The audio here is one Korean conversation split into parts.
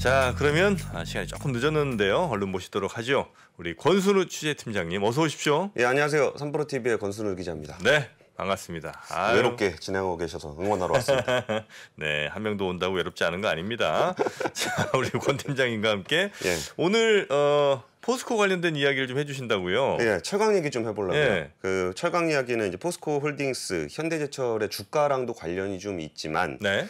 자, 그러면 시간이 조금 늦었는데요. 얼른 모시도록 하죠. 우리 권순우 취재팀장님 어서 오십시오. 예, 안녕하세요. 삼프로TV의 권순우 기자입니다. 네, 반갑습니다. 아유. 외롭게 진행하고 계셔서 응원하러 왔습니다. 네, 한 명도 온다고 외롭지 않은 거 아닙니다. 자, 우리 권 팀장님과 함께 예. 오늘 포스코 관련된 이야기를 좀 해주신다고요. 예, 철강 얘기 좀 해보려고요. 예. 그 철강 이야기는 이제 포스코 홀딩스, 현대제철의 주가랑도 관련이 좀 있지만 네,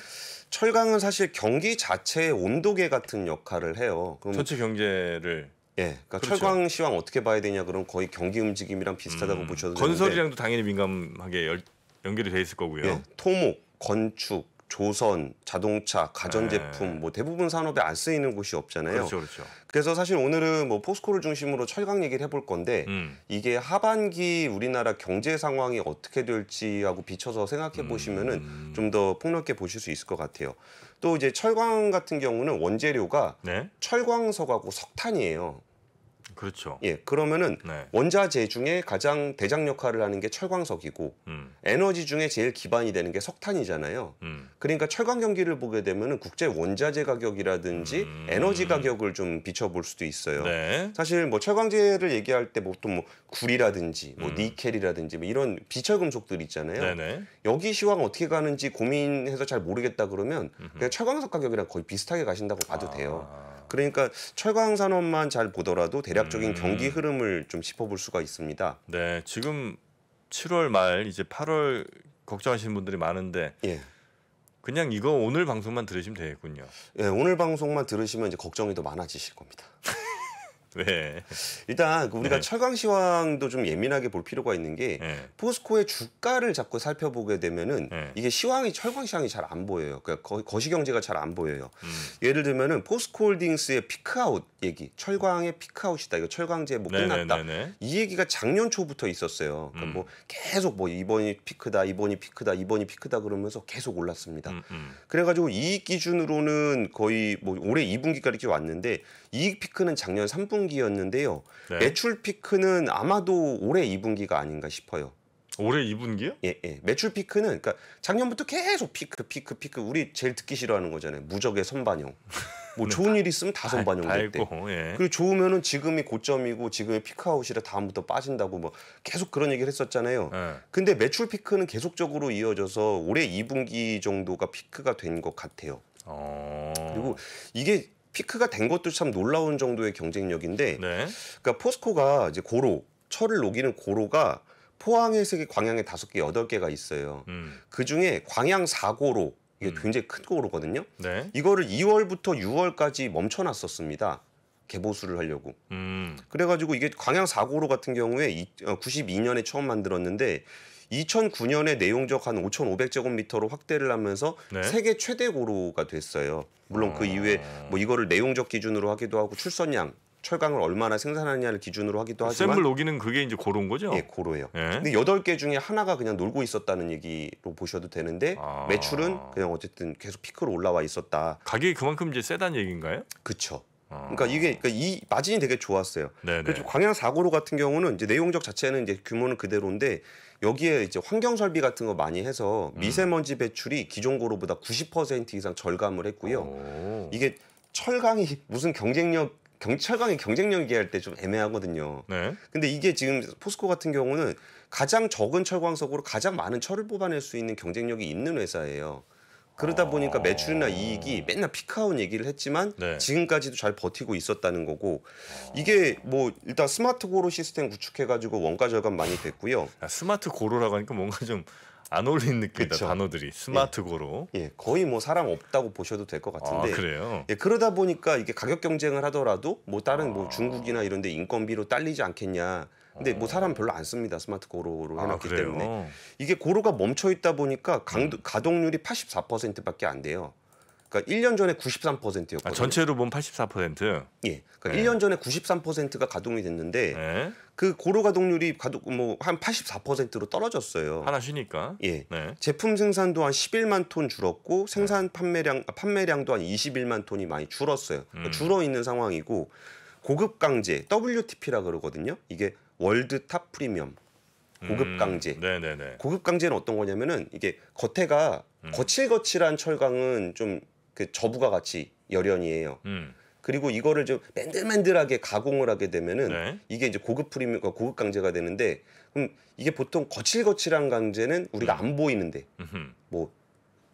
철강은 사실 경기 자체의 온도계 같은 역할을 해요. 그럼 전체 경제를 예, 그러니까 그렇죠. 철강 시황 어떻게 봐야 되냐 그럼 거의 경기 움직임이랑 비슷하다고 보셔도 되는데 건설이랑도 당연히 민감하게 연결이 돼 있을 거고요. 예, 토목, 건축, 조선, 자동차, 가전제품 뭐 대부분 산업에 안 쓰이는 곳이 없잖아요. 그렇죠, 그렇죠. 그래서 사실 오늘은 뭐 포스코를 중심으로 철강 얘기를 해볼 건데 이게 하반기 우리나라 경제 상황이 어떻게 될지하고 비춰서 생각해 보시면은 좀 더 폭넓게 보실 수 있을 것 같아요. 또 이제 철강 같은 경우는 원재료가 네, 철광석하고 석탄이에요. 그렇죠. 예, 그러면은 네. 원자재 중에 가장 대장 역할을 하는 게 철광석이고 에너지 중에 제일 기반이 되는 게 석탄이잖아요. 그러니까 철강 경기를 보게 되면은 국제 원자재 가격이라든지 에너지 가격을 좀 비춰볼 수도 있어요. 네. 사실 뭐 철강재를 얘기할 때 보통 뭐 구리라든지 뭐 니켈이라든지 뭐 이런 비철 금속들 있잖아요. 네네. 여기 시황 어떻게 가는지 고민해서 잘 모르겠다 그러면 그냥 철광석 가격이랑 거의 비슷하게 가신다고 봐도 돼요. 그러니까 철강 산업만 잘 보더라도 대략적인 경기 흐름을 좀 짚어볼 수가 있습니다. 네, 지금 7월 말 이제 8월 걱정하시는 분들이 많은데 예. 그냥 이거 오늘 방송만 들으시면 되겠군요. 예, 오늘 방송만 들으시면 이제 걱정이 더 많아지실 겁니다. 왜? 일단 우리가 네. 철강 시황도 좀 예민하게 볼 필요가 있는 게 네. 포스코의 주가를 자꾸 살펴보게 되면은 네. 이게 시황이 철강 시황이 잘 안 보여요. 그러니까 거시 경제가 잘 안 보여요. 예를 들면은 포스코홀딩스의 피크아웃 얘기, 철강의 피크아웃이다. 이거 철강제 뭐 끝났다. 네네네네. 이 얘기가 작년 초부터 있었어요. 그러니까 뭐 계속 뭐 이번이 피크다, 이번이 피크다, 이번이 피크다 그러면서 계속 올랐습니다. 그래가지고 이익 기준으로는 거의 뭐 올해 2분기까지 이렇게 왔는데 이익 피크는 작년 3분기였는데요. 네. 매출 피크는 아마도 올해 2분기가 아닌가 싶어요. 올해 2분기요? 예, 예. 매출 피크는 그러니까 작년부터 계속 피크. 우리 제일 듣기 싫어하는 거잖아요. 무적의 선반영. 뭐 좋은 일 있으면 다 선반영됐대. 달고, 예. 그리고 좋으면은 지금이 고점이고 지금이 피크아웃이라 다음부터 빠진다고 뭐 계속 그런 얘기를 했었잖아요. 예. 근데 매출 피크는 계속적으로 이어져서 올해 2분기 정도가 피크가 된 것 같아요. 그리고 이게 피크가 된 것도 참 놀라운 정도의 경쟁력인데, 네. 그러니까 포스코가 이제 고로 철을 녹이는 고로가 포항에 3개, 광양에 5개, 8개가 있어요. 그 중에 광양 4고로 이게 굉장히 큰 고로거든요. 네. 이거를 2월부터 6월까지 멈춰놨었습니다. 개보수를 하려고. 그래가지고 이게 광양 4고로 같은 경우에 92년에 처음 만들었는데 2009년에 내용적 한 5,500제곱미터로 확대를 하면서 네. 세계 최대 고로가 됐어요. 물론 그 이후에 뭐 이거를 내용적 기준으로 하기도 하고 출선량, 철강을 얼마나 생산하느냐를 기준으로 하기도 하지만 샘물 녹이는 그게 이제 고로인 거죠? 예, 고로예요. 예. 근데 8개 중에 하나가 그냥 놀고 있었다는 얘기로 보셔도 되는데 매출은 그냥 어쨌든 계속 피크로 올라와 있었다. 가격이 그만큼 이제 세다는 얘기인가요? 그쵸. 그러니까 이게 그러니까 이 마진이 되게 좋았어요. 네네. 그리고 광양 4고로 같은 경우는 이제 내용적 자체는 이제 규모는 그대로인데 여기에 이제 환경 설비 같은 거 많이 해서 미세먼지 배출이 기존 고로보다 90% 이상 절감을 했고요. 이게 철강이 무슨 철강의 경쟁력 얘기할 때 좀 애매하거든요. 네. 근데 이게 지금 포스코 같은 경우는 가장 적은 철광석으로 가장 많은 철을 뽑아낼 수 있는 경쟁력이 있는 회사예요. 그러다 보니까 매출이나 이익이 맨날 피크아웃 얘기를 했지만 네. 지금까지도 잘 버티고 있었다는 거고 이게 뭐 일단 스마트 고로 시스템 구축해가지고 원가 절감 많이 됐고요. 스마트 고로라고 하니까 뭔가 좀 안 어울리는 느낌이다. 그쵸. 단어들이. 스마트 고로. 예, 거의 뭐 사람 없다고 보셔도 될 것 같은데. 그래요? 예, 그러다 보니까 이게 가격 경쟁을 하더라도 뭐 다른 뭐 중국이나 이런 데 인건비로 딸리지 않겠냐. 근데 뭐 사람 별로 안 씁니다. 스마트 고로로 해놨기 그래요? 때문에. 이게 고로가 멈춰 있다 보니까 가동률이 84%밖에 안 돼요. 그러니까 1년 전에 93%였거든요. 전체로 보면 84%. 예. 그러니까 1년 전에 93%가 가동이 됐는데 네. 그 고로 가동률이 뭐 한 84%로 떨어졌어요. 하나 쉬니까. 예. 네. 제품 생산도 한 11만 톤 줄었고 생산 판매량도 한 21만 톤이 많이 줄었어요. 그러니까 줄어 있는 상황이고 고급 강제 WTP라 그러거든요. 이게 월드 탑 프리미엄 고급 강제. 네네네. 고급 강제는 어떤 거냐면은 이게 겉에가 거칠거칠한 철강은 좀 그 저부가 같이 열연이에요. 그리고 이거를 좀 맨들맨들하게 가공을 하게 되면은 네. 이게 이제 고급 프리미엄, 고급 강제가 되는데, 그럼 이게 보통 거칠거칠한 강제는 우리가 안 보이는데, 뭐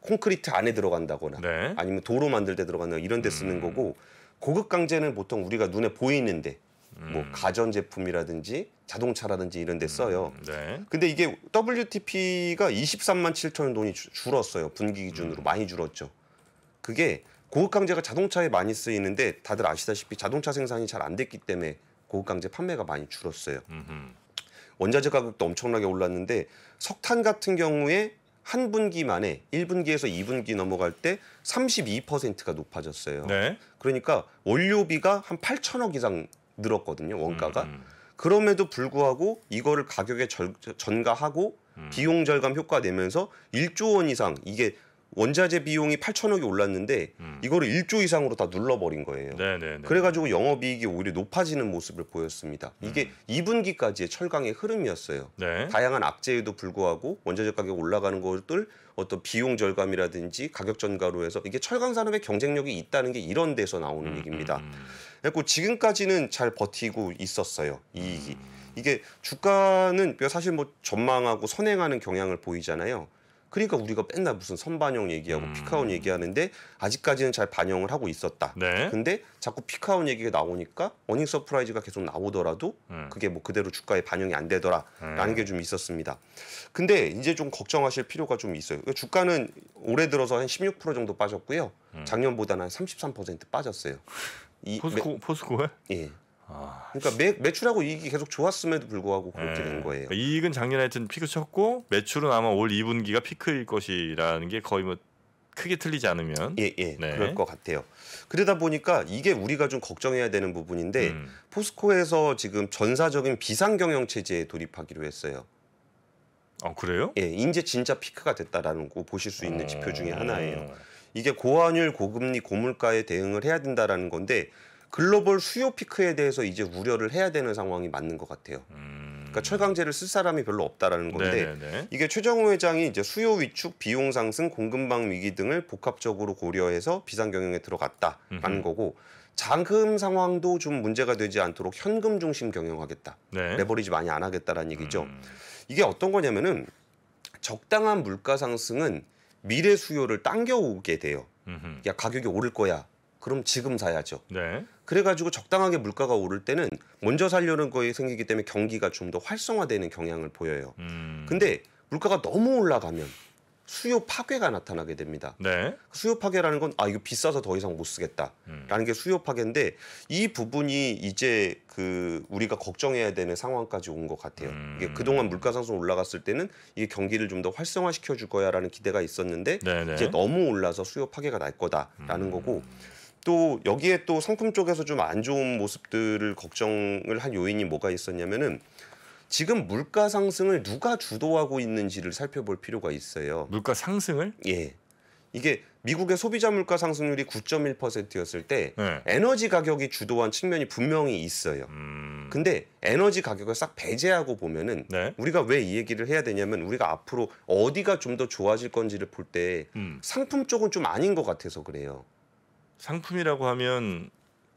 콘크리트 안에 들어간다거나, 네. 아니면 도로 만들 때 들어간다거나 이런 데 쓰는 거고, 고급 강제는 보통 우리가 눈에 보이는데, 뭐 가전 제품이라든지 자동차라든지 이런 데 써요. 네. 근데 이게 WTP가 23만 7천 돈이 줄었어요. 분기 기준으로 많이 줄었죠. 그게 고급 강제가 자동차에 많이 쓰이는데, 다들 아시다시피 자동차 생산이 잘 안 됐기 때문에 고급 강제 판매가 많이 줄었어요. 원자재 가격도 엄청나게 올랐는데, 석탄 같은 경우에 한 분기 만에 1분기에서 2분기 넘어갈 때 32%가 높아졌어요. 네. 그러니까 원료비가 한 8천억 이상 늘었거든요, 원가가. 그럼에도 불구하고 이거를 가격에 전가하고 비용 절감 효과 내면서 1조 원 이상, 이게 원자재 비용이 8천억이 올랐는데 이거를 1조 이상으로 다 눌러버린 거예요. 네네네. 그래가지고 영업이익이 오히려 높아지는 모습을 보였습니다. 이게 2분기까지의 철강의 흐름이었어요. 네. 다양한 악재에도 불구하고 원자재 가격 올라가는 것들, 어떤 비용 절감이라든지 가격 전가로 해서 이게 철강 산업의 경쟁력이 있다는 게 이런 데서 나오는 얘기입니다. 그리고 지금까지는 잘 버티고 있었어요, 이익이. 이게 주가는 사실 뭐 전망하고 선행하는 경향을 보이잖아요. 그러니까 우리가 맨날 무슨 선반영 얘기하고 피크아웃 얘기하는데 아직까지는 잘 반영을 하고 있었다. 네. 근데 자꾸 피크아웃 얘기가 나오니까 어닝 서프라이즈가 계속 나오더라도 그게 뭐 그대로 주가에 반영이 안 되더라라는 게 좀 있었습니다. 근데 이제 좀 걱정하실 필요가 좀 있어요. 주가는 올해 들어서 한 16% 정도 빠졌고요. 작년보다는 한 33% 빠졌어요. 포스코에? 예. 그러니까 매출하고 이익이 계속 좋았음에도 불구하고 그렇게 된 거예요. 그러니까 이익은 작년에 하여튼 피크 쳤고 매출은 아마 올 2분기가 피크일 것이라는 게 거의 뭐 크게 틀리지 않으면 네. 그럴 것 같아요. 그러다 보니까 이게 우리가 좀 걱정해야 되는 부분인데 포스코에서 지금 전사적인 비상경영 체제에 돌입하기로 했어요. 그래요? 예, 이제 진짜 피크가 됐다라는 거 보실 수 있는 지표 중에 하나예요. 이게 고환율, 고금리, 고물가에 대응을 해야 된다라는 건데 글로벌 수요 피크에 대해서 이제 우려를 해야 되는 상황이 맞는 것 같아요. 그러니까 철강제를 쓸 사람이 별로 없다라는 건데 네네네. 이게 최정우 회장이 이제 수요 위축, 비용 상승, 공급망 위기 등을 복합적으로 고려해서 비상경영에 들어갔다라는 거고 자금 상황도 좀 문제가 되지 않도록 현금 중심 경영하겠다. 네. 레버리지 많이 안 하겠다라는 얘기죠. 이게 어떤 거냐면은 적당한 물가 상승은 미래 수요를 당겨오게 돼요. 야, 가격이 오를 거야. 그럼 지금 사야죠. 네. 그래가지고 적당하게 물가가 오를 때는 먼저 살려는 거에 생기기 때문에 경기가 좀 더 활성화되는 경향을 보여요. 근데 물가가 너무 올라가면 수요 파괴가 나타나게 됩니다. 네. 수요 파괴라는 건 이거 비싸서 더 이상 못 쓰겠다라는 게 수요 파괴인데 이 부분이 이제 우리가 걱정해야 되는 상황까지 온 것 같아요. 이게 그동안 물가 상승 올라갔을 때는 이게 경기를 좀 더 활성화시켜 줄 거야라는 기대가 있었는데 네네. 이제 너무 올라서 수요 파괴가 날 거다라는 거고 또 여기에 또 상품 쪽에서 좀 안 좋은 모습들을 걱정을 한 요인이 뭐가 있었냐면은 지금 물가 상승을 누가 주도하고 있는지를 살펴볼 필요가 있어요. 물가 상승을? 예. 이게 미국의 소비자 물가 상승률이 9.1%였을 때 네. 에너지 가격이 주도한 측면이 분명히 있어요. 근데 에너지 가격을 싹 배제하고 보면은 네. 우리가 왜 이 얘기를 해야 되냐면 우리가 앞으로 어디가 좀 더 좋아질 건지를 볼 때 상품 쪽은 좀 아닌 것 같아서 그래요. 상품이라고 하면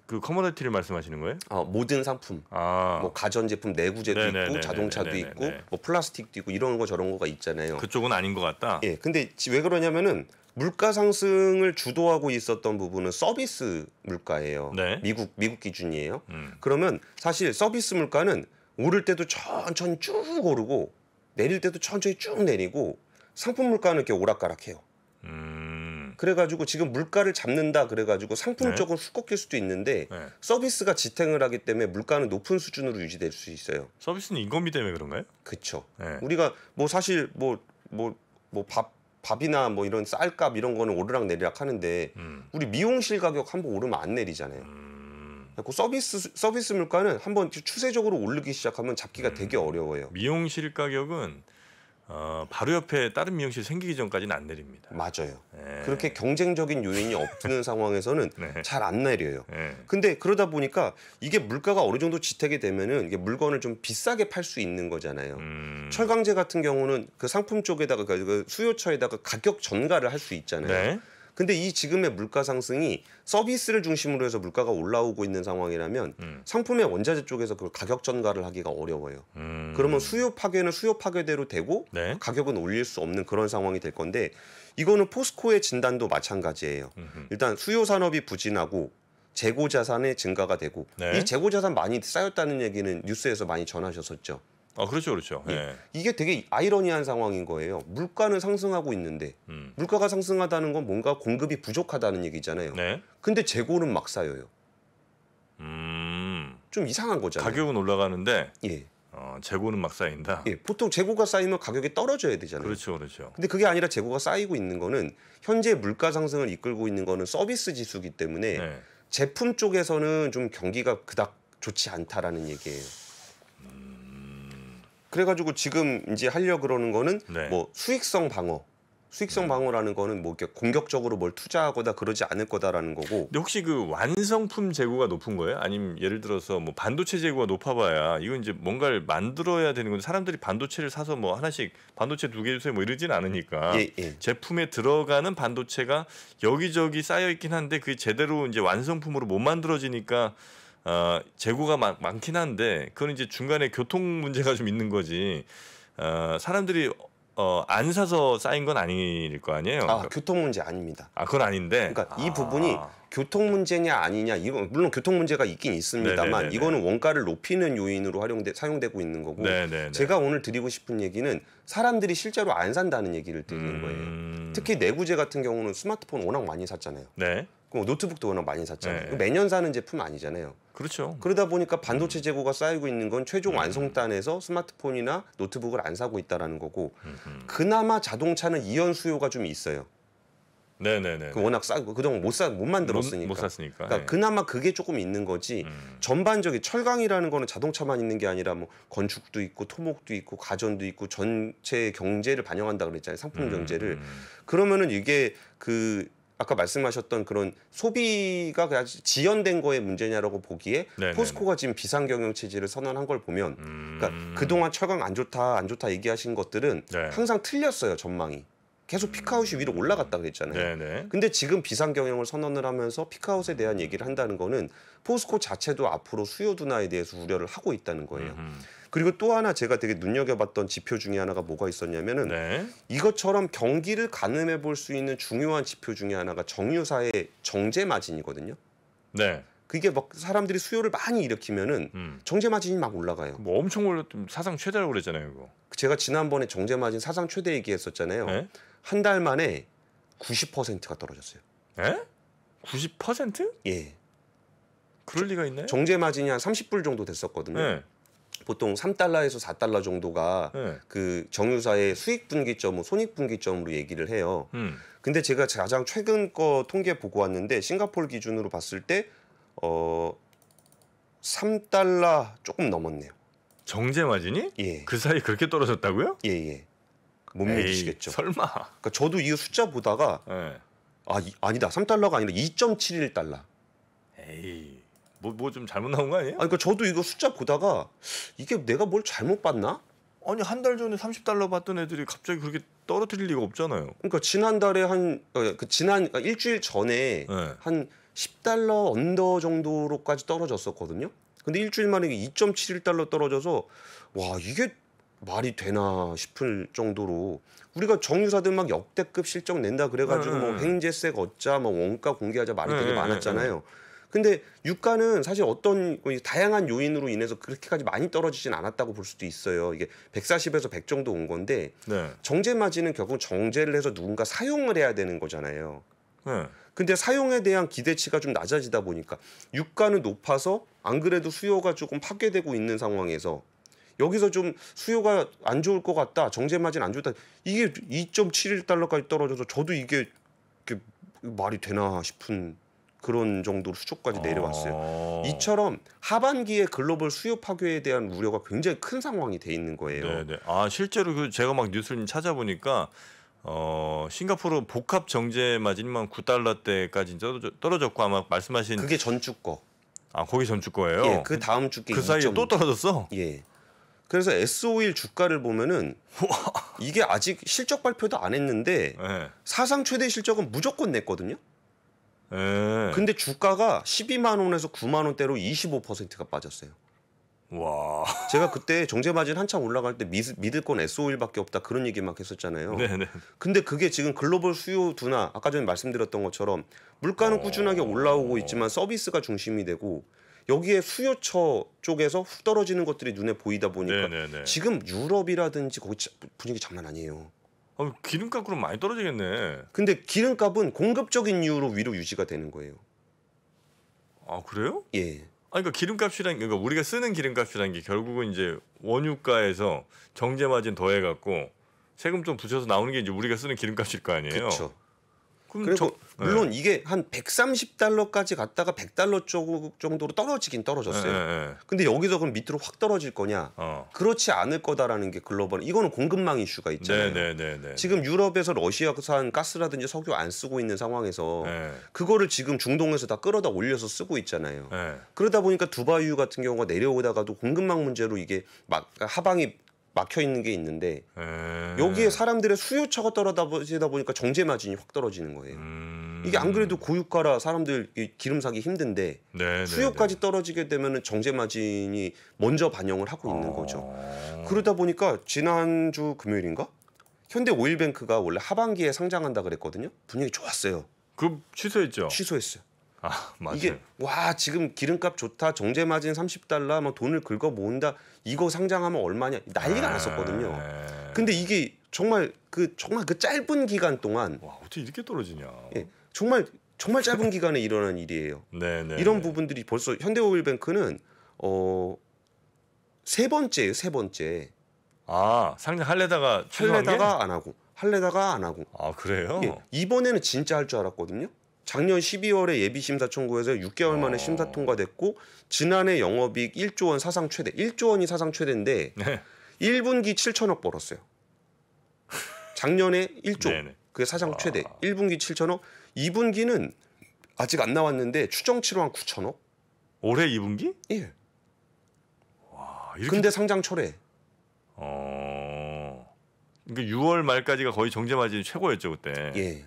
그 커머디티를 말씀하시는 거예요? 모든 상품. 뭐 가전제품 내구재도 네네네네네. 있고 자동차도 있고 뭐 플라스틱도 있고 이런 거 저런 거가 있잖아요. 그쪽은 아닌 것 같다. 예. 근데 왜 그러냐면은 물가 상승을 주도하고 있었던 부분은 서비스 물가예요. 네. 미국 기준이에요. 그러면 사실 서비스 물가는 오를 때도 천천히 쭉 오르고 내릴 때도 천천히 쭉 내리고 상품 물가는 이렇게 오락가락해요. 그래가지고 지금 물가를 잡는다 그래가지고 상품 네. 쪽은 훅 꺾일 수도 있는데 네. 서비스가 지탱을 하기 때문에 물가는 높은 수준으로 유지될 수 있어요. 서비스는 인건비 때문에 그런가요? 그렇죠. 네. 우리가 뭐 사실 밥이나 뭐 이런 쌀값 이런 거는 오르락 내리락 하는데 우리 미용실 가격 한번 오르면 안 내리잖아요. 그 서비스 물가는 한번 추세적으로 오르기 시작하면 잡기가 되게 어려워요. 미용실 가격은 바로 옆에 다른 미용실 생기기 전까지는 안 내립니다. 맞아요. 네. 그렇게 경쟁적인 요인이 없는 상황에서는 네. 잘 안 내려요. 네. 근데 그러다 보니까 이게 물가가 어느 정도 지탱이 되면은 이게 물건을 좀 비싸게 팔 수 있는 거잖아요. 철강제 같은 경우는 그 상품 쪽에다가 그 수요처에다가 가격 전가를 할 수 있잖아요. 네. 근데 이 지금의 물가 상승이 서비스를 중심으로 해서 물가가 올라오고 있는 상황이라면 상품의 원자재 쪽에서 그 가격 전가를 하기가 어려워요. 그러면 수요 파괴는 수요 파괴대로 되고 네. 가격은 올릴 수 없는 그런 상황이 될 건데 이거는 포스코의 진단도 마찬가지예요. 일단 수요 산업이 부진하고 재고 자산의 증가가 되고 네. 이 재고 자산 많이 쌓였다는 얘기는 뉴스에서 많이 전하셨었죠. 그렇죠, 그렇죠. 예. 네. 이게 되게 아이러니한 상황인 거예요. 물가는 상승하고 있는데 물가가 상승하다는 건 뭔가 공급이 부족하다는 얘기잖아요. 네. 근데 재고는 막 쌓여요. 좀 이상한 거잖아요. 가격은 올라가는데 예. 재고는 막 쌓인다. 예. 보통 재고가 쌓이면 가격이 떨어져야 되잖아요. 그렇죠, 그렇죠. 근데 그게 아니라 재고가 쌓이고 있는 거는 현재 물가 상승을 이끌고 있는 거는 서비스 지수이기 때문에 네. 제품 쪽에서는 좀 경기가 그닥 좋지 않다라는 얘기예요. 그래가지고 지금 이제 하려고 그러는 거는 네. 뭐 수익성 방어라는 거는 뭐 이렇게 공격적으로 뭘 투자하거나 그러지 않을 거다라는 거고. 근데 혹시 그 완성품 재고가 높은 거예요? 아니면 예를 들어서 뭐 반도체 재고가 높아봐야 이건 이제 뭔가를 만들어야 되는 건데 사람들이 반도체를 사서 뭐 하나씩 반도체 2개 주세요 뭐 이러진 않으니까 예. 제품에 들어가는 반도체가 여기저기 쌓여 있긴 한데 그게 제대로 이제 완성품으로 못 만들어지니까 재고가 많긴 한데 그건 이제 중간에 교통 문제가 좀 있는 거지. 사람들이 안 사서 쌓인 건 아닐 거 아니에요. 그러니까, 교통 문제 아닙니다. 그건 아닌데. 그러니까 이 부분이 교통 문제냐 아니냐 이건 물론 교통 문제가 있긴 있습니다만 네네네네. 이거는 원가를 높이는 요인으로 사용되고 있는 거고. 네네네. 제가 오늘 드리고 싶은 얘기는 사람들이 실제로 안 산다는 얘기를 드리는 거예요. 특히 내구재 같은 경우는 스마트폰 워낙 많이 샀잖아요. 네. 노트북도 워낙 많이 샀잖아요. 네. 매년 사는 제품 아니잖아요. 그렇죠. 그러다 보니까 반도체 재고가 쌓이고 있는 건 최종 완성단에서 스마트폰이나 노트북을 안 사고 있다라는 거고 그나마 자동차는 이연 수요가 좀 있어요. 네네네. 워낙 싸고 그동안 못 만들었으니까. 못 샀으니까. 그러니까 네. 그나마 그게 조금 있는 거지. 전반적인 철강이라는 거는 자동차만 있는 게 아니라 뭐 건축도 있고 토목도 있고 가전도 있고 전체 경제를 반영한다 그랬잖아요. 상품 경제를. 그러면은 이게 그 아까 말씀하셨던 그런 소비가 그냥 지연된 거의 문제냐라고 보기에 네네네. 포스코가 지금 비상경영 체제를 선언한 걸 보면 그러니까 그동안 철강 안 좋다 얘기하신 것들은 네. 항상 틀렸어요. 전망이. 계속 피크아웃이 위로 올라갔다 그랬잖아요. 네네. 근데 지금 비상경영을 선언을 하면서 피크아웃에 대한 얘기를 한다는 거는 포스코 자체도 앞으로 수요 둔화에 대해서 우려를 하고 있다는 거예요. 그리고 또 하나 제가 되게 눈여겨봤던 지표 중에 하나가 뭐가 있었냐면은 네. 이것처럼 경기를 가늠해 볼 수 있는 중요한 지표 중에 하나가 정유사의 정제 마진이거든요. 네. 그게 막 사람들이 수요를 많이 일으키면은 정제 마진이 막 올라가요. 뭐 엄청 올랐던 사상 최대라고 그랬잖아요, 이거. 제가 지난번에 정제 마진 사상 최대 얘기했었잖아요. 네? 한 달 만에 90%가 떨어졌어요. 에? 90%? 예. 그럴 리가 있나요? 정제 마진이 한 30불 정도 됐었거든요. 네. 보통 3달러에서 4달러 정도가 네. 그 정유사의 수익 분기점, 손익 분기점으로 얘기를 해요. 근데 제가 가장 최근 거 통계 보고 왔는데 싱가포르 기준으로 봤을 때 3달러 조금 넘었네요. 정제 마진이? 예. 그 사이 그렇게 떨어졌다고요? 예. 못 믿으시겠죠. 설마. 그러니까 저도 이 숫자 보다가 네. 아니다. 3달러가 아니라 2.71달러. 에이. 뭐 좀 잘못 나온 거 아니에요? 그러니까 저도 이거 숫자 보다가 이게 내가 뭘 잘못 봤나? 아니 한 달 전에 30달러 받던 애들이 갑자기 그렇게 떨어뜨릴 리가 없잖아요. 그러니까 지난달에 지난 일주일 전에 네. 한 10달러 언더 정도로까지 떨어졌었거든요. 근데 일주일 만에 2.71달러 떨어져서 와 이게 말이 되나 싶을 정도로 우리가 정유사들 막 역대급 실적 낸다 그래가지고 뭐 행제세 걷자, 뭐 원가 공개하자 말이 되게 많았잖아요. 근데 유가는 사실 어떤 다양한 요인으로 인해서 그렇게까지 많이 떨어지진 않았다고 볼 수도 있어요. 이게 140에서 100 정도 온 건데 네. 정제 마진은 결국 정제를 해서 누군가 사용을 해야 되는 거잖아요. 네. 근데 사용에 대한 기대치가 좀 낮아지다 보니까 유가는 높아서 안 그래도 수요가 조금 파괴되고 있는 상황에서 여기서 좀 수요가 안 좋을 것 같다. 정제 마진 안 좋다. 이게 2.71달러까지 떨어져서 저도 이게 말이 되나 싶은 그런 정도로 수조까지 내려왔어요. 이처럼 하반기에 글로벌 수요 파괴에 대한 우려가 굉장히 큰 상황이 돼 있는 거예요. 네네. 실제로 그 제가 막 뉴스를 찾아보니까 싱가포르 복합 정제 마진만 9달러대까지 떨어졌고 아마 말씀하신 그게 전주 거. 거기 전주 거예요. 예, 그 다음 주께 그 사이에 또 떨어졌어? 예. 그래서 S-오일 주가를 보면은 이게 아직 실적 발표도 안 했는데 네. 사상 최대 실적은 무조건 냈거든요. 네. 근데 주가가 12만 원에서 9만 원대로 25%가 빠졌어요. 와. 제가 그때 정제 마진 한참 올라갈 때 믿을 건 S-오일밖에 없다 그런 얘기 막 했었잖아요. 네네. 근데 그게 지금 글로벌 수요 둔화 아까 전에 말씀드렸던 것처럼 물가는 꾸준하게 올라오고 있지만 서비스가 중심이 되고 여기에 수요처 쪽에서 훅 떨어지는 것들이 눈에 보이다 보니까 네네네. 지금 유럽이라든지 거기 분위기 장난 아니에요. 기름값 그럼 많이 떨어지겠네. 근데 기름값은 공급적인 이유로 위로 유지가 되는 거예요. 아 그래요? 예. 그러니까 기름값이란 그러니까 우리가 쓰는 기름값이란 게 결국은 이제 원유가에서 정제 마진 더해 갖고 세금 좀 붙여서 나오는 게 이제 우리가 쓰는 기름값일 거 아니에요. 그렇죠. 그럼 그리고 물론 이게 한 130달러까지 갔다가 100달러 정도로 떨어지긴 떨어졌어요. 네. 근데 여기서 그럼 밑으로 확 떨어질 거냐? 어. 그렇지 않을 거다라는 게 글로벌. 이거는 공급망 이슈가 있잖아요. 네네네. 지금 유럽에서 러시아산 가스라든지 석유 안 쓰고 있는 상황에서 네. 그거를 지금 중동에서 다 끌어다 올려서 쓰고 있잖아요. 네. 그러다 보니까 두바이유 같은 경우가 내려오다가도 공급망 문제로 이게 막 하방이 막혀 있는 게 있는데 여기에 사람들의 수요처가 떨어지다 보니까 정제 마진이 확 떨어지는 거예요. 이게 안 그래도 고유가라 사람들 기름 사기 힘든데 수요까지 떨어지게 되면은 정제 마진이 먼저 반영을 하고 있는 거죠. 그러다 보니까 지난주 금요일인가? 현대오일뱅크가 원래 하반기에 상장한다 그랬거든요. 분위기 좋았어요. 그 취소했죠. 취소했어요. 아 맞아요. 이게 와 지금 기름값 좋다 정제 마진 30달러 막 돈을 긁어 모은다 이거 상장하면 얼마냐 난리가 났었거든요. 근데 이게 정말 그 짧은 기간 동안 와 어떻게 이렇게 떨어지냐. 예, 정말 짧은 기간에 일어난 일이에요. 네네. 이런 부분들이 벌써 현대오일뱅크는 세 번째예요. 세 번째. 아 상장 할래다가 안 하고 할래다가 안 하고. 아 그래요? 예, 이번에는 진짜 할 줄 알았거든요. 작년 12월에 예비심사 청구해서 6개월 만에 심사 통과됐고 지난해 영업이익 1조 원 사상 최대. 1조 원이 사상 최대인데 네. 1분기 7천억 벌었어요. 작년에 1조. 네네. 그게 사상 최대. 1분기 7천억. 2분기는 아직 안 나왔는데 추정치로 한 9천억. 올해 2분기? 예. 와, 이렇게 근데 상장 철회. 그러니까 6월 말까지가 거의 정제 마진이 최고였죠 그때. 예.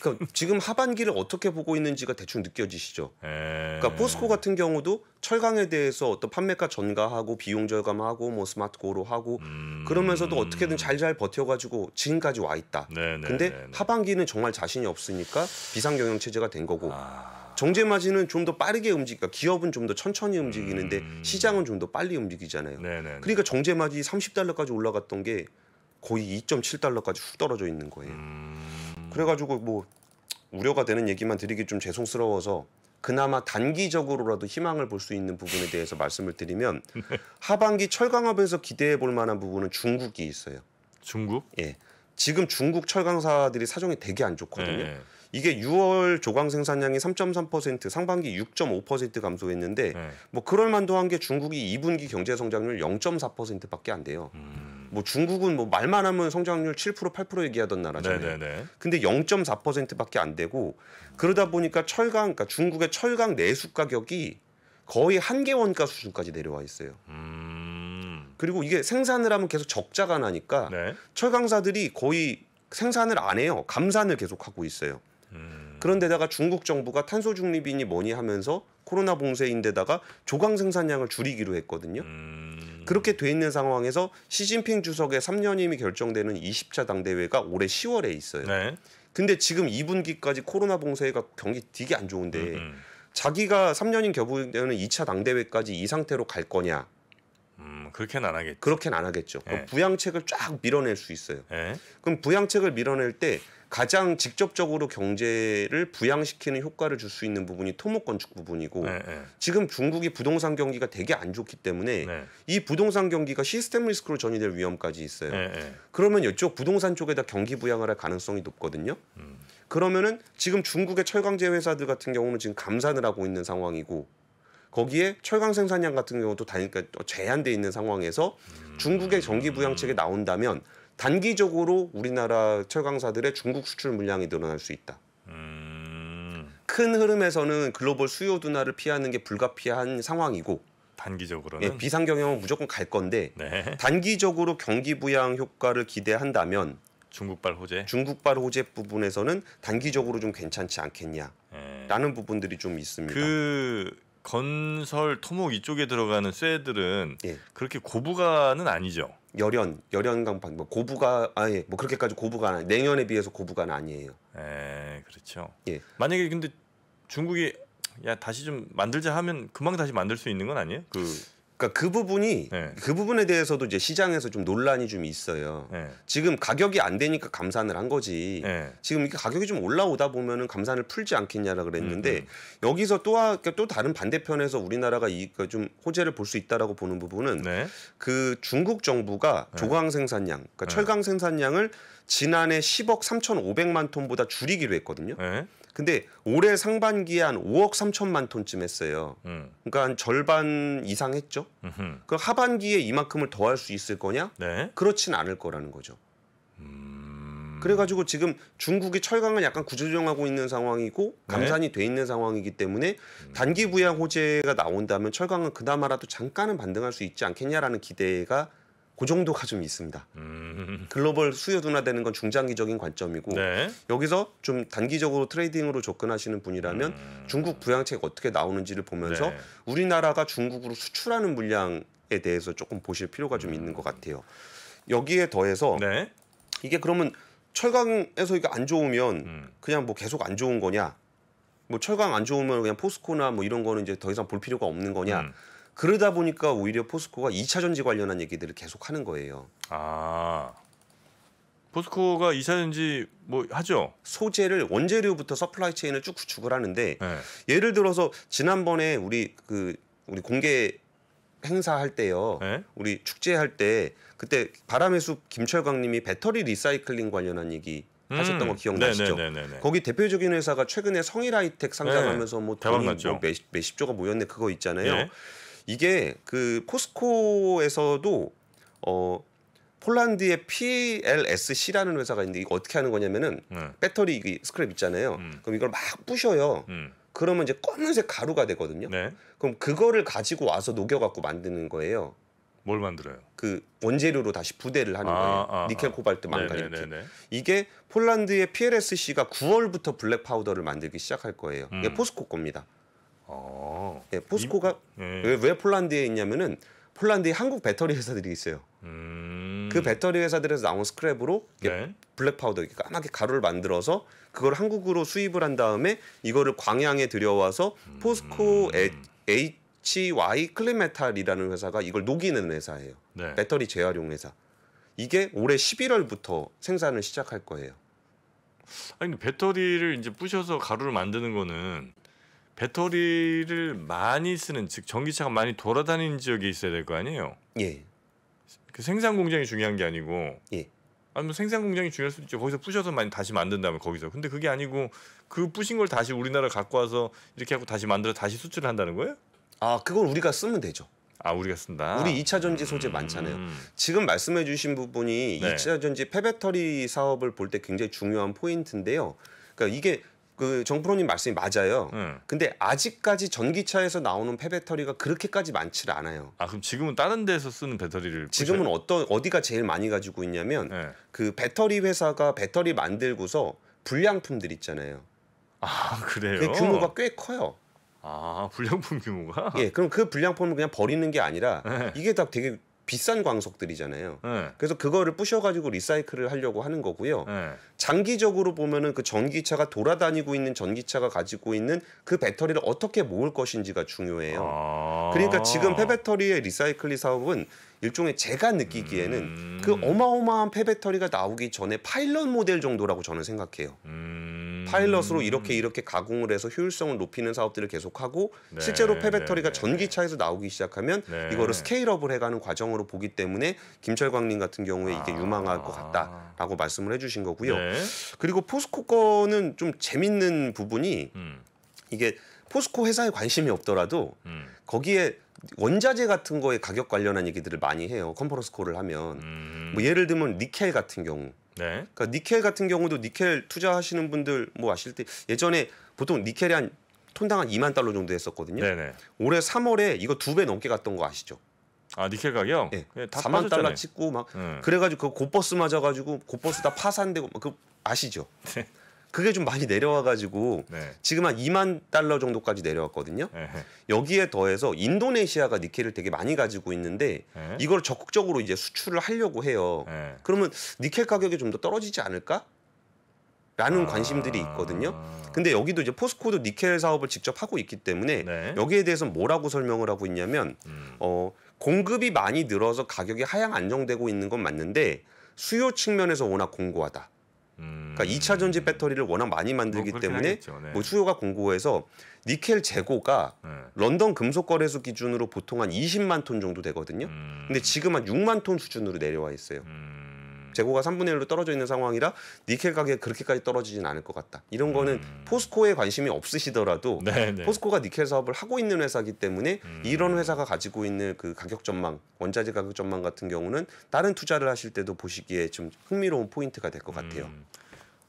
그러니까 지금 하반기를 어떻게 보고 있는지가 대충 느껴지시죠. 그러니까 포스코 같은 경우도 철강에 대해서 어떤 판매가 전가하고 비용 절감하고 뭐 스마트고로 하고 그러면서도 어떻게든 잘 버텨가지고 지금까지 와 있다. 근데 하반기는 정말 자신이 없으니까 비상경영 체제가 된 거고 정제 마진은 좀 더 빠르게 움직이니까 기업은 좀 더 천천히 움직이는데 시장은 좀 더 빨리 움직이잖아요. 그러니까 정제 마진이 30달러까지 올라갔던 게 거의 2.7달러까지 훅 떨어져 있는 거예요. 그래가지고 뭐 우려가 되는 얘기만 드리기 좀 죄송스러워서 그나마 단기적으로라도 희망을 볼 수 있는 부분에 대해서 말씀을 드리면 하반기 철강업에서 기대해 볼 만한 부분은 중국이 있어요. 중국? 예. 지금 중국 철강사들이 사정이 되게 안 좋거든요. 이게 6월 조강 생산량이 3.3%, 상반기 6.5% 감소했는데 뭐 그럴 만도 한 게 중국이 2분기 경제 성장률 0.4%밖에 안 돼요. 뭐 중국은 뭐 말만 하면 성장률 7% 8% 얘기하던 나라잖아요. 근데 0.4%밖에 안 되고 그러다 보니까 그러니까 중국의 철강 내수 가격이 거의 한계 원가 수준까지 내려와 있어요. 그리고 이게 생산을 하면 계속 적자가 나니까 철강사들이 거의 생산을 안 해요. 감산을 계속 하고 있어요. 그런데다가 중국 정부가 탄소 중립이니 뭐니 하면서 코로나 봉쇄인데다가 조강 생산량을 줄이기로 했거든요. 그렇게 돼 있는 상황에서 시진핑 주석의 3년임이 결정되는 20차 당대회가 올해 10월에 있어요. 근데 지금 2분기까지 코로나 봉쇄가 경기 되게 안 좋은데 자기가 3년임 겨부되는 2차 당대회까지 이 상태로 갈 거냐? 그렇게는 안 하겠죠. 그렇게는 안 하겠죠. 부양책을 쫙 밀어낼 수 있어요. 그럼 부양책을 밀어낼 때 가장 직접적으로 경제를 부양시키는 효과를 줄 수 있는 부분이 토목 건축 부분이고 지금 중국이 부동산 경기가 되게 안 좋기 때문에 이 부동산 경기가 시스템 리스크로 전이될 위험까지 있어요. 그러면 이쪽 부동산 쪽에다 경기 부양을 할 가능성이 높거든요. 그러면은 지금 중국의 철강제 회사들 같은 경우는 지금 감산을 하고 있는 상황이고 거기에 철강 생산량 같은 경우도 그러니까 제한돼 있는 상황에서 중국의 경기 부양책이 나온다면 단기적으로 우리나라 철강사들의 중국 수출 물량이 늘어날 수 있다. 큰 흐름에서는 글로벌 수요 둔화를 피하는 게 불가피한 상황이고 단기적으로는 비상경영은 무조건 갈 건데 네. 단기적으로 경기 부양 효과를 기대한다면 중국발 호재 부분에서는 단기적으로 좀 괜찮지 않겠냐라는 부분들이 좀 있습니다. 그 건설 토목 이쪽에 들어가는 쇠들은 예. 그렇게 고부가는 아니죠. 열연강 뭐 고부가 뭐 그렇게까지 고부가 냉연에 비해서 고부가는 아니에요. 그렇죠. 예. 만약에 근데 중국이 야 다시 좀 만들자 하면 금방 다시 만들 수 있는 건 아니에요? 그러니까 그 부분이 네. 그 부분에 대해서도 이제 시장에서 좀 논란이 좀 있어요. 네. 지금 가격이 안 되니까 감산을 한 거지. 네. 지금 이게 가격이 좀 올라오다 보면은 감산을 풀지 않겠냐라 그랬는데 여기서 또 다른 반대편에서 우리나라가 좀 호재를 볼 수 있다라고 보는 부분은 네. 그 중국 정부가 조강 생산량, 그러니까 철강 생산량을 지난해 10억 3,500만 톤보다 줄이기로 했거든요. 네. 근데 올해 상반기에 한 5억 3천만 톤쯤 했어요. 그러니까 한 절반 이상 했죠. 그럼 하반기에 이만큼을 더 할 수 있을 거냐? 네. 그렇진 않을 거라는 거죠. 그래가지고 지금 중국이 철강을 약간 구조조정하고 있는 상황이고 감산이 돼 있는 상황이기 때문에 단기 부양 호재가 나온다면 철강은 그나마라도 잠깐은 반등할 수 있지 않겠냐라는 기대가 그 정도가 좀 있습니다. 글로벌 수요 둔화되는 건 중장기적인 관점이고 네. 여기서 좀 단기적으로 트레이딩으로 접근하시는 분이라면 중국 부양책이 어떻게 나오는지를 보면서 네. 우리나라가 중국으로 수출하는 물량에 대해서 조금 보실 필요가 좀 있는 것 같아요. 여기에 더해서 네. 이게 그러면 철강에서 이게 안 좋으면 그냥 뭐 계속 안 좋은 거냐? 뭐 철강 안 좋으면 그냥 포스코나 뭐 이런 거는 이제 더 이상 볼 필요가 없는 거냐? 그러다 보니까 오히려 포스코가 2차 전지 관련한 얘기들을 계속 하는 거예요. 포스코가 2차 전지 뭐 하죠. 소재를 원재료부터 서플라이 체인을 쭉 구축을 하는데 네. 예를 들어서 지난번에 우리 공개 행사할 때요. 네. 우리 축제할 때 그때 바람의 숲 김철광님이 배터리 리사이클링 관련한 얘기 하셨던 거 기억나시죠? 네네네네. 거기 대표적인 회사가 최근에 성일하이텍 상장하면서 뭐 돈이 대박났죠. 뭐 몇십 조가 모였네 그거 있잖아요. 예. 이게 그 포스코에서도 폴란드의 PLSC라는 회사가 있는데 이거 어떻게 하는 거냐면은 배터리 스크랩 있잖아요. 그럼 이걸 막 부셔요. 그러면 이제 검은색 가루가 되거든요. 네. 그럼 그거를 가지고 와서 녹여갖고 만드는 거예요. 뭘 만들어요? 그 원재료로 다시 부대를 하는 거예요. 니켈, 코발트, 망간 이렇게. 이게 폴란드의 PLSC가 9월부터 블랙 파우더를 만들기 시작할 거예요. 이게 포스코 겁니다. 예, 포스코가 왜 폴란드에 있냐면은 폴란드에 한국 배터리 회사들이 있어요. 그 배터리 회사들에서 나온 스크랩으로 블랙 파우더 이렇게 까맣게 가루를 만들어서 그걸 한국으로 수입을 한 다음에 이거를 광양에 들여와서 포스코 HY 클린메탈이라는 회사가 이걸 녹이는 회사예요. 네. 배터리 재활용 회사. 이게 올해 11월부터 생산을 시작할 거예요. 아니 근데 배터리를 이제 부셔서 가루를 만드는 거는 배터리를 많이 쓰는 즉 전기차가 많이 돌아다니는 지역에 있어야 될 거 아니에요. 예. 그 생산 공장이 중요한 게 아니고. 예. 아니 뭐 생산 공장이 중요할 수도 있죠. 거기서 부셔서 많이 다시 만든다면 거기서. 근데 그게 아니고 그 부신 걸 다시 우리나라 갖고 와서 이렇게 하고 다시 만들어 다시 수출을 한다는 거예요? 그걸 우리가 쓰면 되죠. 우리가 쓴다. 우리 2차 전지 소재 많잖아요. 지금 말씀해 주신 부분이 2차 전지 폐배터리 사업을 볼 때 굉장히 중요한 포인트인데요. 그러니까 이게 그 정프로님 말씀이 맞아요. 근데 아직까지 전기차에서 나오는 폐배터리가 그렇게까지 많지를 않아요. 그럼 지금은 다른 데서 쓰는 배터리를 지금은 어디가 제일 많이 가지고 있냐면 그 배터리 회사가 배터리 만들고서 불량품들 있잖아요. 그래요? 그 규모가 꽤 커요. 불량품 규모가? 예, 그럼 그 불량품을 그냥 버리는 게 아니라 이게 다 되게 비싼 광석들이잖아요. 그래서 그거를 부셔가지고 리사이클을 하려고 하는 거고요. 장기적으로 보면은 그 전기차가 돌아다니고 있는 전기차가 가지고 있는 그 배터리를 어떻게 모을 것인지가 중요해요. 그러니까 지금 폐배터리의 리사이클링 사업은 일종의 제가 느끼기에는 그 어마어마한 폐배터리가 나오기 전에 파일럿 모델 정도라고 저는 생각해요. 파일럿으로 이렇게 가공을 해서 효율성을 높이는 사업들을 계속하고 실제로 폐배터리가 전기차에서 나오기 시작하면 이거를 스케일업을 해가는 과정으로 보기 때문에 김철광님 같은 경우에 이게 유망할 것 같다라고 말씀을 해주신 거고요. 그리고 포스코 거는 좀 재밌는 부분이 이게 포스코 회사에 관심이 없더라도 거기에 원자재 같은 거에 가격 관련한 얘기들을 많이 해요. 컨퍼런스 콜을 하면 뭐 예를 들면 니켈 같은 경우 그러니까 니켈 같은 경우도 니켈 투자하시는 분들 뭐 아실 때 예전에 보통 니켈이 한 톤당 한 2만 달러 정도 했었거든요. 네네. 올해 3월에 이거 2배 넘게 갔던 거 아시죠? 아 니켈 가격? 예. 다 4만 달러 빠졌잖아요. 찍고 막 그래가지고 그 고버스 맞아가지고 고버스 다 파산되고 그 아시죠? 네. 그게 좀 많이 내려와가지고 네. 지금 한 2만 달러 정도까지 내려왔거든요. 네. 여기에 더해서 인도네시아가 니켈을 되게 많이 가지고 있는데 네. 이걸 적극적으로 이제 수출을 하려고 해요. 네. 그러면 니켈 가격이 좀 더 떨어지지 않을까? 라는 관심들이 있거든요. 근데 여기도 이제 포스코도 니켈 사업을 직접 하고 있기 때문에 네. 여기에 대해서 뭐라고 설명을 하고 있냐면 공급이 많이 늘어서 가격이 하향 안정되고 있는 건 맞는데 수요 측면에서 워낙 공고하다. 그러니까 2차 전지 배터리를 워낙 많이 만들기 때문에 하겠죠. 네. 뭐 수요가 공고해서 니켈 재고가 네. 런던 금속거래소 기준으로 보통 한 20만 톤 정도 되거든요. 근데 지금 한 6만 톤 수준으로 내려와 있어요. 재고가 3분의 1로 떨어져 있는 상황이라 니켈 가격이 그렇게까지 떨어지진 않을 것 같다. 이런 거는 포스코에 관심이 없으시더라도 네네. 포스코가 니켈 사업을 하고 있는 회사이기 때문에 이런 회사가 가지고 있는 그 가격 전망, 원자재 가격 전망 같은 경우는 다른 투자를 하실 때도 보시기에 좀 흥미로운 포인트가 될 것 같아요.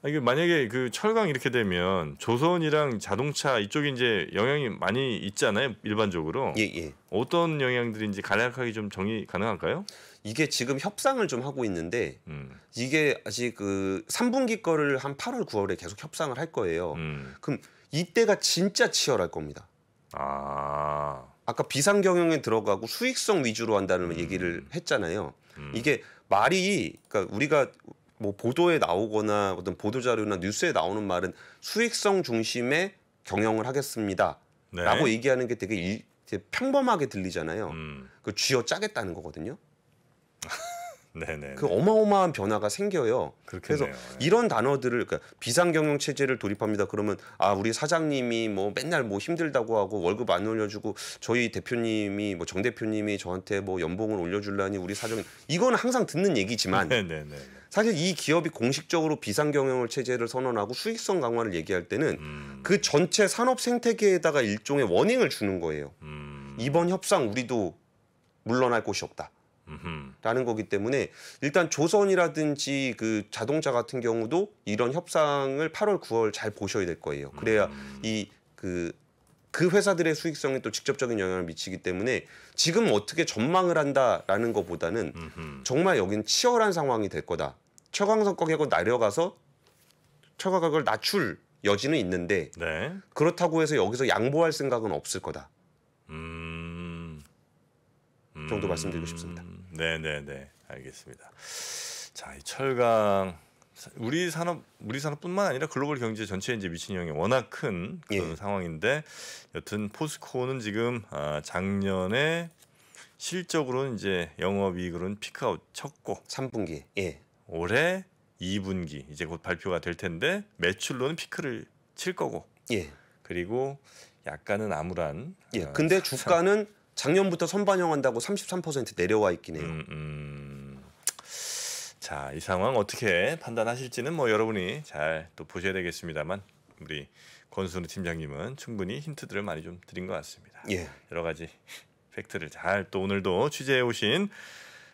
이게 만약에 그 철강 이렇게 되면 조선이랑 자동차 이쪽이 이제 영향이 많이 있잖아요. 일반적으로. 예. 어떤 영향들인지 간략하게 좀 정의 가능할까요? 이게 지금 협상을 좀 하고 있는데 이게 아직 그 3분기 거를 한 8월, 9월에 계속 협상을 할 거예요. 그럼 이때가 진짜 치열할 겁니다. 아까 비상 경영에 들어가고 수익성 위주로 한다는 얘기를 했잖아요. 이게 말이 그러니까 우리가 뭐 보도에 나오거나 어떤 보도 자료나 뉴스에 나오는 말은 수익성 중심의 경영을 하겠습니다라고 네. 얘기하는 게 되게 평범하게 들리잖아요. 그 쥐어 짜겠다는 거거든요. 네네. 그 어마어마한 변화가 생겨요. 그렇겠네요. 그래서 이런 단어들을 그러니까 비상경영 체제를 도입합니다. 그러면 우리 사장님이 뭐 맨날 뭐 힘들다고 하고 월급 안 올려주고 저희 대표님이 뭐 정 대표님이 저한테 뭐 연봉을 올려줄라니 우리 사장 이거는 항상 듣는 얘기지만 네네네. 사실 이 기업이 공식적으로 비상경영 체제를 선언하고 수익성 강화를 얘기할 때는 그 전체 산업 생태계에다가 일종의 워닝을 주는 거예요. 이번 협상 우리도 물러날 곳이 없다. 라는 거기 때문에 일단 조선이라든지 그 자동차 같은 경우도 이런 협상을 8월, 9월 잘 보셔야 될 거예요. 그래야 그 회사들의 수익성에 또 직접적인 영향을 미치기 때문에 지금 어떻게 전망을 한다라는 것보다는 정말 여기는 치열한 상황이 될 거다. 철강성 가격을 내려가서 철강 가격을 낮출 여지는 있는데 네. 그렇다고 해서 여기서 양보할 생각은 없을 거다. 정도 말씀드리고 싶습니다. 네네네. 알겠습니다. 자, 이 철강 우리 산업뿐만 아니라 글로벌 경제 전체에 이제 미치는 영향이 워낙 큰 그런 상황인데 여튼 포스코는 지금 작년에 실적으로는 이제 영업이익으로는 피크아웃 쳤고 3분기. 예. 올해 2분기 이제 곧 발표가 될 텐데 매출로는 피크를 칠 거고. 예. 그리고 약간은 암울한. 근데 주가는 작년부터 선반영한다고 33% 내려와 있긴 해요. 자, 이 상황 어떻게 판단하실지는 뭐 여러분이 잘 또 보셔야 되겠습니다만 우리 권순우 팀장님은 충분히 힌트들을 많이 좀 드린 것 같습니다. 예. 여러 가지 팩트를 잘 또 오늘도 취재해 오신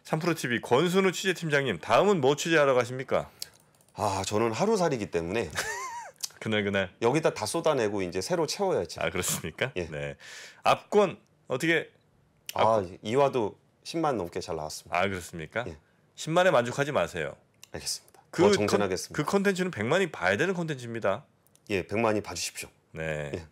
3프로TV 권순우 취재팀장님 다음은 뭐 취재하러 가십니까? 저는 하루살이기 때문에 그날 여기다 다 쏟아내고 이제 새로 채워야지. 그렇습니까? 예. 네. 압권 어떻게? 이화도 10만 넘게 잘 나왔습니다. 그렇습니까? 예. 10만에 만족하지 마세요. 알겠습니다. 더 정진하겠습니다. 그 컨텐츠는 100만이 봐야 되는 컨텐츠입니다. 예, 100만이 봐주십시오. 네. 예.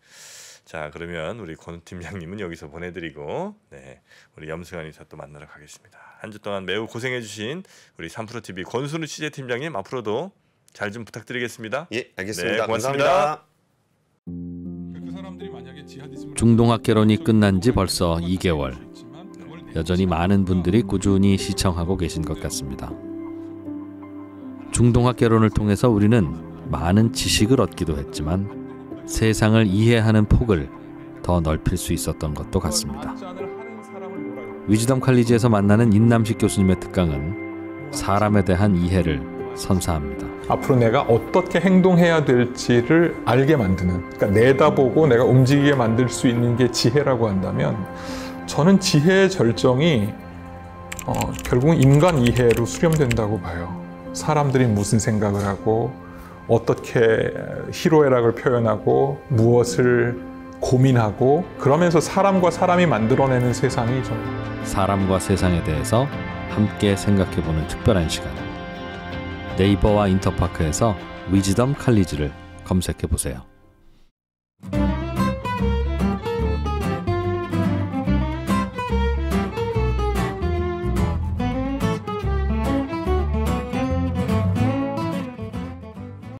자, 그러면 우리 권 팀장님은 여기서 보내드리고, 네, 우리 염승환 이사 또 만나러 가겠습니다. 한 주 동안 매우 고생해주신 우리 3프로TV 권순우 취재팀장님 앞으로도 잘 좀 부탁드리겠습니다. 예, 알겠습니다. 네, 고맙습니다. 감사합니다. 중동학 개론이 끝난 지 벌써 2개월. 여전히 많은 분들이 꾸준히 시청하고 계신 것 같습니다. 중동학 개론을 통해서 우리는 많은 지식을 얻기도 했지만 세상을 이해하는 폭을 더 넓힐 수 있었던 것도 같습니다. 위즈덤 칼리지에서 만나는 인남식 교수님의 특강은 사람에 대한 이해를 선사합니다. 앞으로 내가 어떻게 행동해야 될지를 알게 만드는, 그러니까 내다보고 내가 움직이게 만들 수 있는 게 지혜라고 한다면 저는 지혜의 절정이 결국은 인간 이해로 수렴된다고 봐요. 사람들이 무슨 생각을 하고 어떻게 희로애락을 표현하고 무엇을 고민하고 그러면서 사람과 사람이 만들어내는 세상이 좀 사람과 세상에 대해서 함께 생각해보는 특별한 시간. 네이버와 인터파크에서 위즈덤 칼리지를 검색해보세요.